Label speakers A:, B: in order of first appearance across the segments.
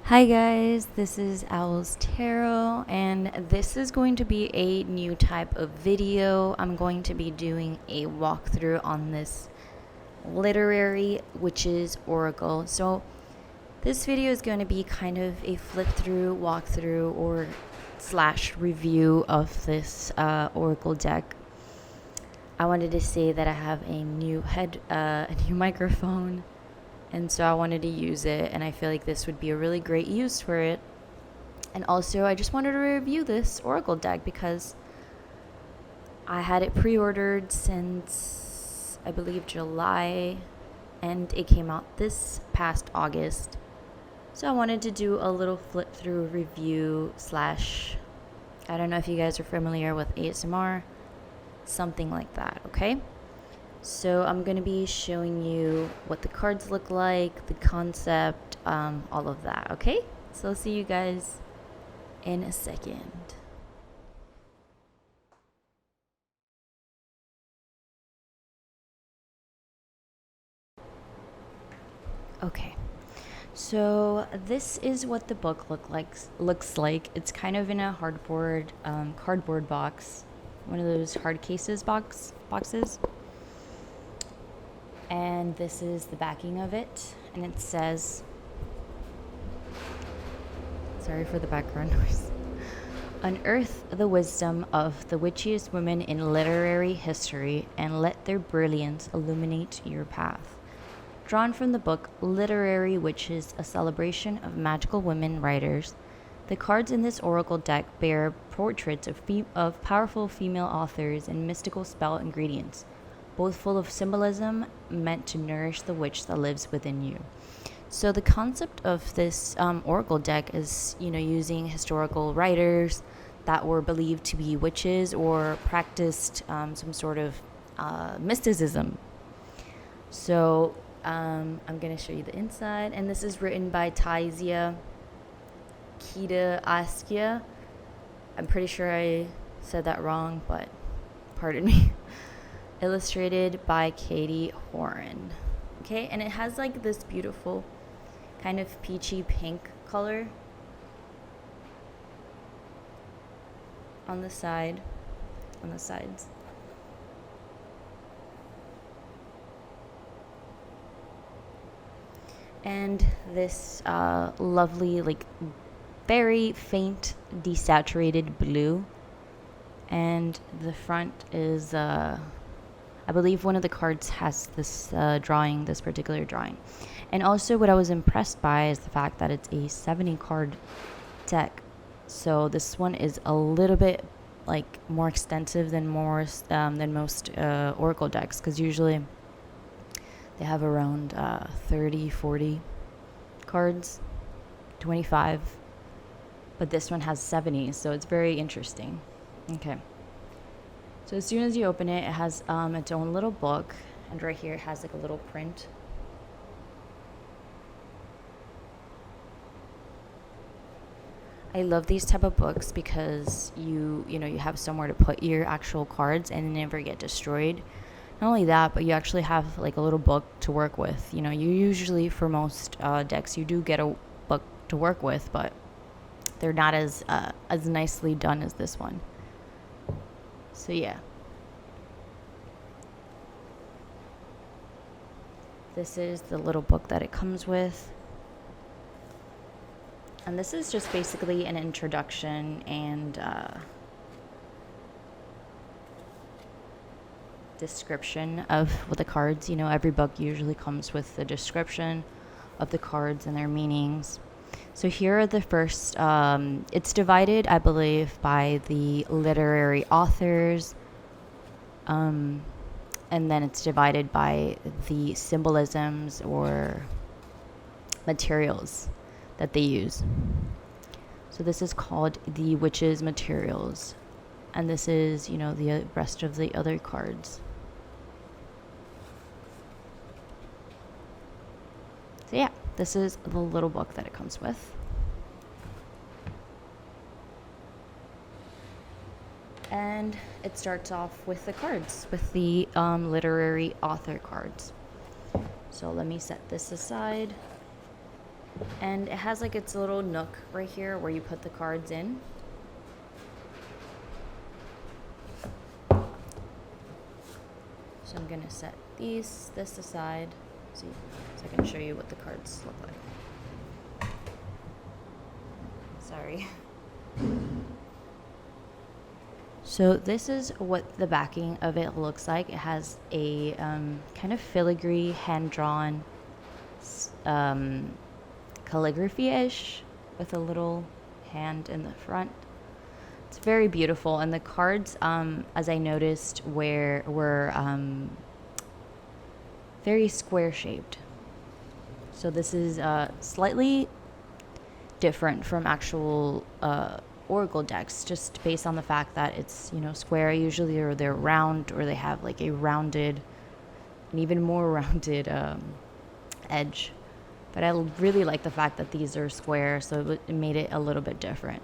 A: Hi guys, this is Owl's Tarot, and this is going to be a new type of video. I'm going to be doing a walkthrough on this literary witches oracle. So this video is going to be kind of a flip through, walkthrough, or slash review of this oracle deck. I wanted to say that I have a new microphone, and so I wanted to use it, and I feel like this would be a really great use for it. And also, I just wanted to review this oracle deck because I had it pre-ordered since, I believe, July, and it came out this past August. So I wanted to do a little flip through review slash, I don't know if you guys are familiar with ASMR, something like that, okay? So I'm going to be showing you what the cards look like, the concept, all of that, okay? So I'll see you guys in a second. Okay, so this is what the book looks like. It's kind of in a cardboard box, one of those hard cases boxes. And this is the backing of it, and it says, sorry for the background noise, unearth the wisdom of the witchiest women in literary history and let their brilliance illuminate your path. Drawn from the book Literary Witches, a celebration of magical women writers, the cards in this oracle deck bear portraits of powerful female authors and mystical spell ingredients, both full of symbolism meant to nourish the witch that lives within you. So the concept of this oracle deck is, using historical writers that were believed to be witches or practiced some sort of mysticism. So I'm going to show you the inside, and this is written by Taisia Kitaiskaia. I'm pretty sure I said that wrong, but pardon me. Illustrated by Katy Horan. Okay, and it has like this beautiful kind of peachy pink color on the sides. And this lovely, like, very faint desaturated blue. And the front is I believe one of the cards has this this particular drawing. And also what I was impressed by is the fact that it's a 70 card deck. So this one is a little bit like more extensive than most oracle decks, because usually they have around 30, 40 cards, 25. But this one has 70, so it's very interesting. Okay. So as soon as you open it, it has its own little book, and right here it has like a little print. I love these type of books because you have somewhere to put your actual cards and they never get destroyed. Not only that, but you actually have like a little book to work with. You usually, for most decks, you do get a book to work with, but they're not as nicely done as this one. So yeah. This is the little book that it comes with. And this is just basically an introduction and description of what the cards, every book usually comes with the description of the cards and their meanings. So here are the first, it's divided, I believe, by the literary authors, and then it's divided by the symbolisms or materials that they use. So this is called the witches' materials, and this is, the rest of the other cards. So yeah, this is the little book that it comes with. And it starts off with the cards, with the literary author cards. So let me set this aside. And it has like its little nook right here where you put the cards in. So I'm gonna set this aside so I can show you what the cards look like. Sorry. So this is what the backing of it looks like. It has a kind of filigree, hand-drawn calligraphy-ish with a little hand in the front. It's very beautiful, and the cards, as I noticed, were very square-shaped. So this is slightly different from actual oracle decks, just based on the fact that it's, you know, square usually, or they're round, or they have like a rounded, an even more rounded edge. But I really like the fact that these are square, so it made it a little bit different.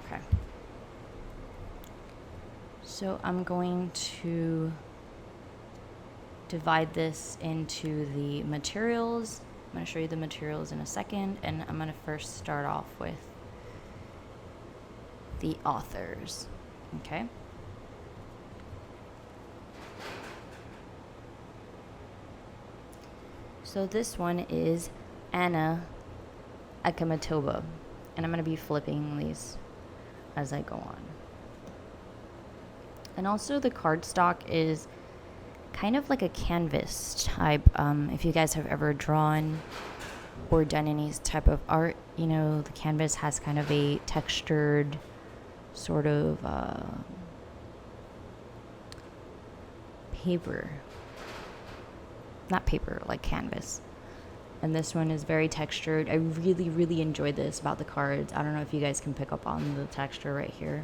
A: Okay. So I'm going to divide this into the materials. I'm going to show you the materials in a second, and I'm going to first start off with the authors. Okay. So this one is Anna Akamatoba, and I'm going to be flipping these as I go on. And also the cardstock is kind of like a canvas type. If you guys have ever drawn or done any type of art, you know, the canvas has kind of a textured sort of paper. Not paper, like canvas. And this one is very textured. I really, really enjoyed this about the cards. I don't know if you guys can pick up on the texture right here.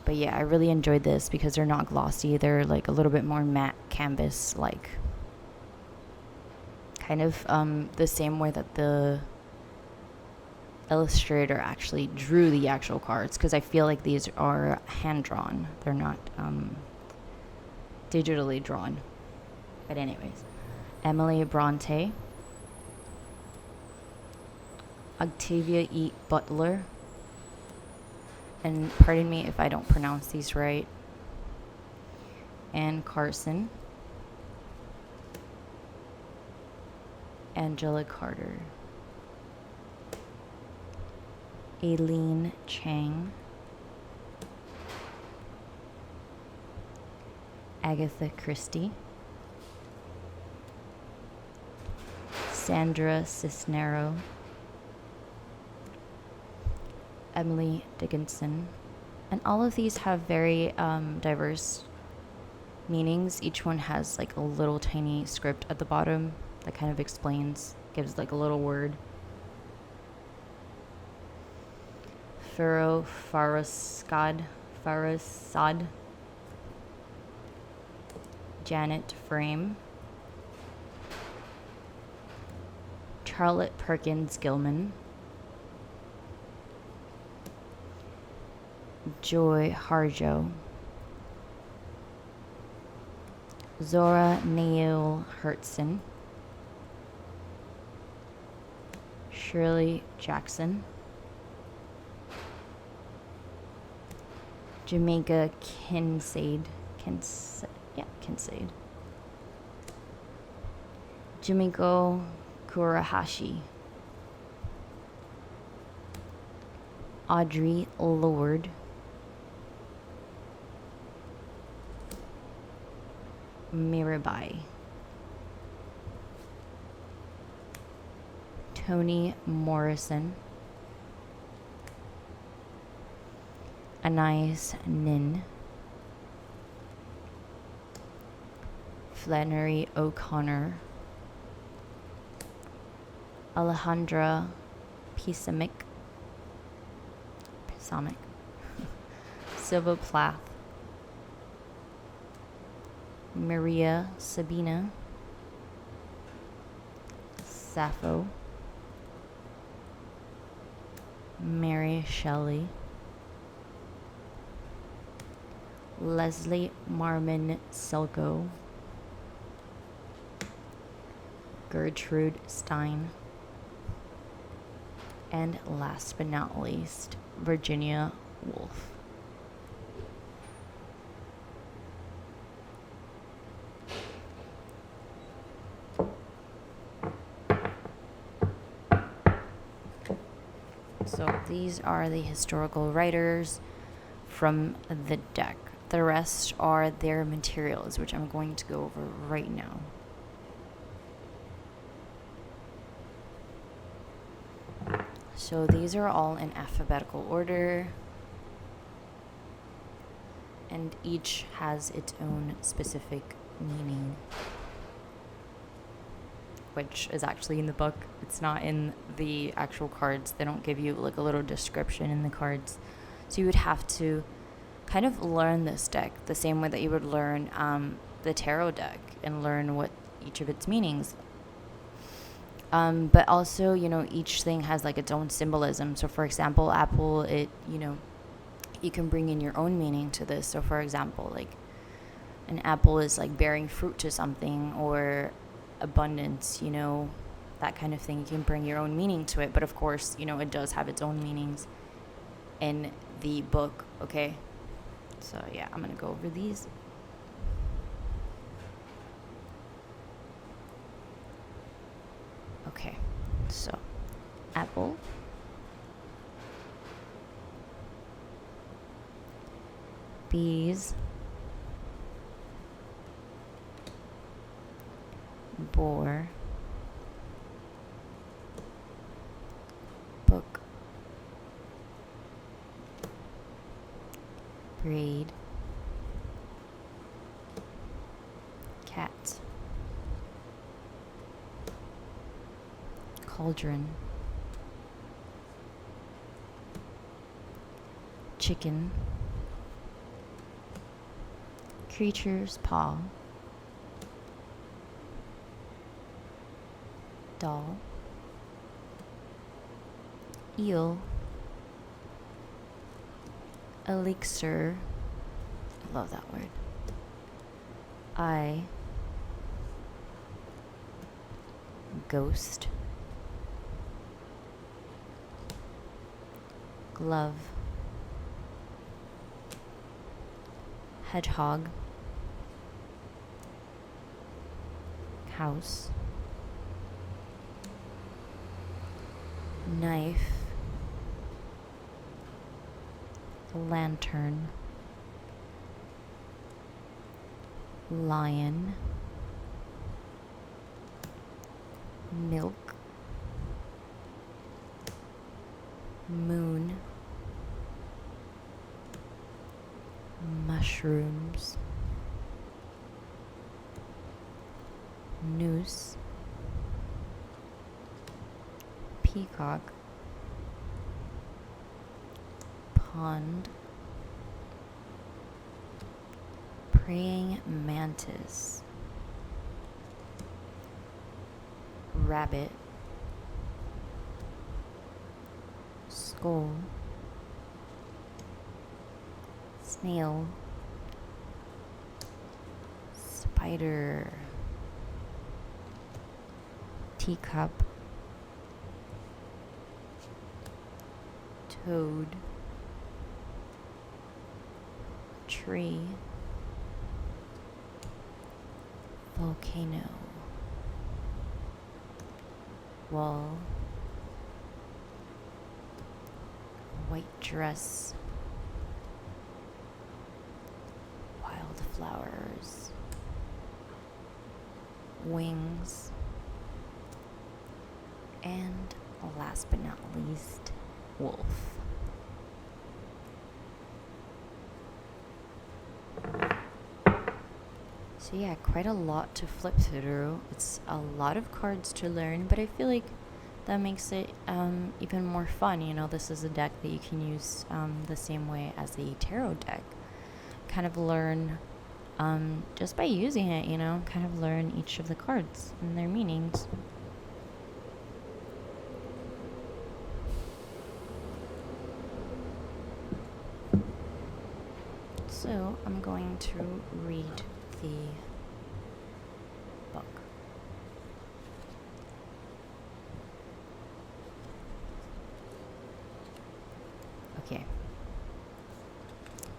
A: But yeah, I really enjoyed this because they're not glossy. They're like a little bit more matte canvas, like kind of the same way that the illustrator actually drew the actual cards, because I feel like these are hand drawn. They're not digitally drawn. But anyways, Emily Bronte, Octavia E. Butler, and pardon me if I don't pronounce these right, Anne Carson, Angela Carter, Aileen Chang, Agatha Christie, Sandra Cisnero, Emily Dickinson. And all of these have very diverse meanings. Each one has like a little tiny script at the bottom that kind of explains, gives like a little word. Furo Farasad, Janet Frame, Charlotte Perkins Gilman, Joy Harjo, Zora Neale Hertzson, Shirley Jackson, Jamaica Kincaid, Jimiko Kurahashi, Audrey Lord, Mirabai, Toni Morrison, Anais Nin, Flannery O'Connor, Alejandra Pisamic, Silva Plath, Maria Sabina, Sappho, Mary Shelley, Leslie Marmon Selko, Gertrude Stein, and last but not least, Virginia Woolf. So these are the historical writers from the deck. The rest are their materials, which I'm going to go over right now. So these are all in alphabetical order, and each has its own specific meaning, which is actually in the book. It's not in the actual cards. They don't give you like a little description in the cards. So you would have to kind of learn this deck the same way that you would learn the tarot deck and learn what each of its meanings. But also, each thing has like its own symbolism. So for example, apple, you can bring in your own meaning to this. So for example, like an apple is like bearing fruit to something, or abundance, that kind of thing. You can bring your own meaning to it. But of course, it does have its own meanings in the book, okay? So yeah, I'm going to go over these. Okay, so apple, bees, boar, book, braid, cat, cauldron, chicken, creature's paw, doll, eel, elixir, I love that word, eye, ghost, glove, hedgehog, house, knife, lantern, lion, milk, moon, mushrooms, noose, peacock, pond, praying mantis, rabbit, skull, snail, spider, teacup, toad, tree, volcano, wall, white dress, wildflowers, wings, and last but not least, wolf. So yeah, quite a lot to flip through. It's a lot of cards to learn, but I feel like that makes it even more fun. This is a deck that you can use the same way as a tarot deck. Kind of learn just by using it, kind of learn each of the cards and their meanings. So I'm going to read the book. Okay.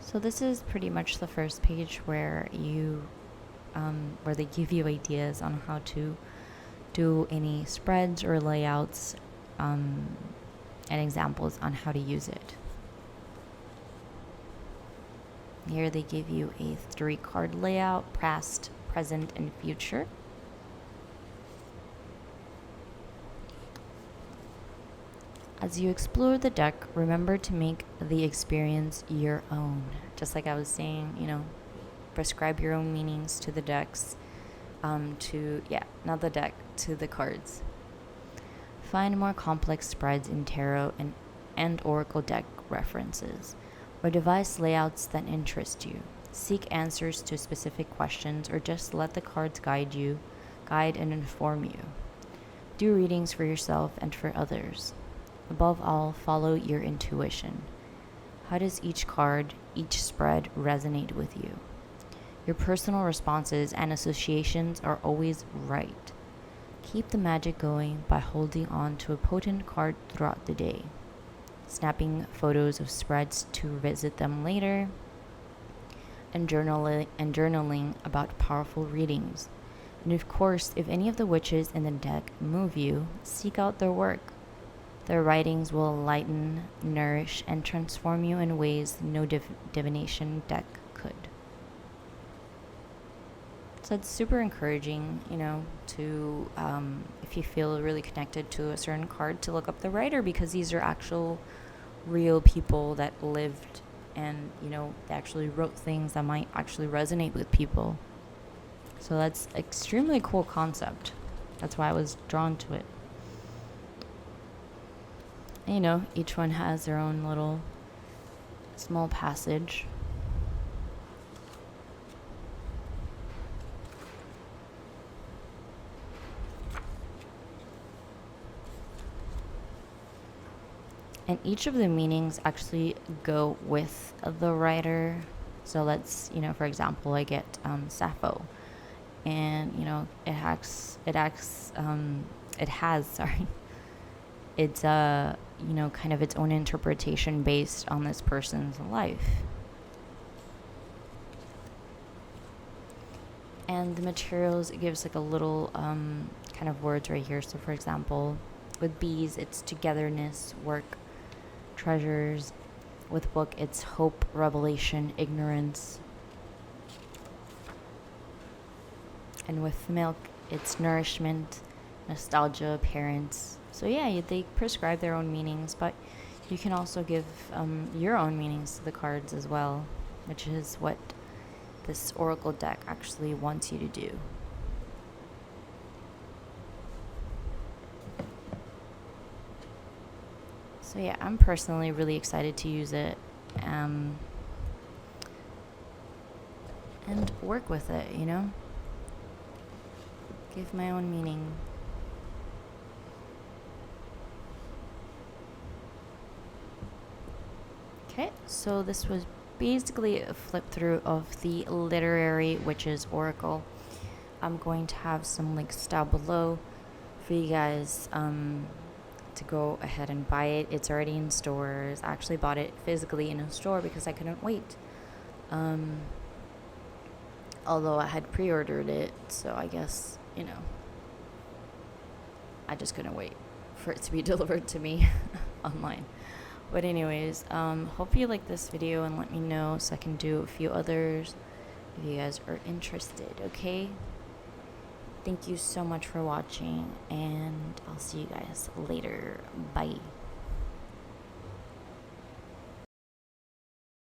A: So this is pretty much the first page where where they give you ideas on how to do any spreads or layouts, and examples on how to use it. Here they give you a 3-card layout, past, present, and future. As you explore the deck, remember to make the experience your own. Just like I was saying, prescribe your own meanings to the decks, not the deck, to the cards. Find more complex spreads in tarot and oracle deck references, or device layouts that interest you. Seek answers to specific questions, or just let the cards guide and inform you. Do readings for yourself and for others. Above all, follow your intuition. How does each card, each spread resonate with you? Your personal responses and associations are always right. Keep the magic going by holding on to a potent card throughout the day, snapping photos of spreads to revisit them later, and journaling about powerful readings. And of course, if any of the witches in the deck move you, seek out their work. Their writings will enlighten, nourish, and transform you in ways no divination deck could. So it's super encouraging, to, if you feel really connected to a certain card, to look up the writer, because these are actual real people that lived and, they actually wrote things that might actually resonate with people. So that's extremely cool concept. That's why I was drawn to it. And, each one has their own little small passage. And each of the meanings actually go with the writer. So let's, for example, I get Sappho. And, it has, it's kind of its own interpretation based on this person's life. And the materials, it gives like a little kind of words right here. So for example, with bees, it's togetherness, work, treasures. With book, it's hope, revelation, ignorance. And with milk, it's nourishment, nostalgia, parents. So yeah, they prescribe their own meanings, but you can also give your own meanings to the cards as well, which is what this oracle deck actually wants you to do. So yeah, I'm personally really excited to use it and work with it, Give my own meaning. Okay, so this was basically a flip through of the Literary Witches Oracle. I'm going to have some links down below for you guys to go ahead and buy it. It's already in stores. I actually bought it physically in a store because I couldn't wait. Although I had pre-ordered it, so I guess, I just couldn't wait for it to be delivered to me online. But anyways, hope you like this video and let me know so I can do a few others if you guys are interested, okay? Thank you so much for watching, and I'll see you guys later. Bye.